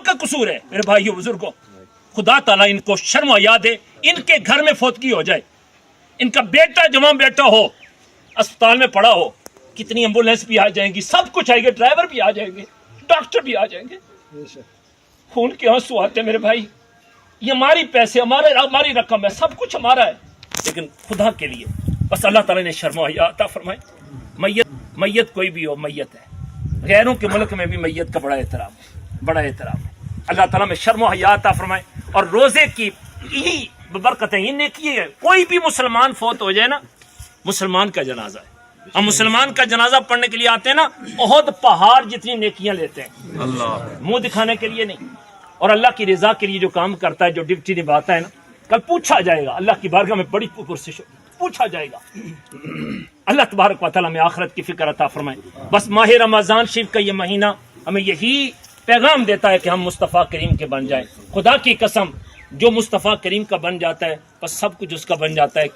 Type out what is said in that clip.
کا قصور ہے میرے بھائیوں بزرگوں. خدا تعالیٰ ان کو شرم و حیا دے. ان کے گھر میں فوتگی ہو جائے, ان کا بیٹا جوان بیٹا ہو, اسپتال میں پڑا ہو, کتنی ایمبولینس بھی آ جائیں گی, سب کچھ آئے گا, ڈرائیور بھی آ جائیں گے, ڈاکٹر بھی آ جائیں گے. خون کے آنسو آتے ہیں میرے بھائی. یہ ہماری پیسے, ہماری رقم ہے, سب کچھ ہمارا ہے, لیکن خدا کے لیے بس اللہ تعالیٰ نے شرم و حیا عطا فرمائے. میت کوئی بھی ہو میت ہے. غیروں کے ملک میں بھی میت کا بڑا احترام ہے, بڑا احترام ہے. اللہ تعالیٰ میں شرم و حیا عطا فرمائے. اور روزے کی یہی برکتیں, یہ نیکی ہے. کوئی بھی مسلمان فوت ہو جائے نا, مسلمان کا جنازہ ہے, ہم مسلمان کا جنازہ پڑھنے کے لیے آتے ہیں نا, احد پہاڑ جتنی نیکیاں لیتے ہیں. منہ دکھانے کے لیے نہیں, اور اللہ کی رضا کے لیے جو کام کرتا ہے, جو ڈیوٹی نبھاتا ہے نا, کل پوچھا جائے گا اللہ کی بارگاہ میں, بڑی پرسش پوچھا جائے گا. اللہ تبارک و تعالیٰ میں آخرت کی فکر عطا فرمائے. بس ماہ رمضان شریف کا یہ مہینہ ہمیں یہی پیغام دیتا ہے کہ ہم مصطفیٰ کریم کے بن جائیں. خدا کی قسم, جو مصطفیٰ کریم کا بن جاتا ہے بس سب کچھ اس کا بن جاتا ہے.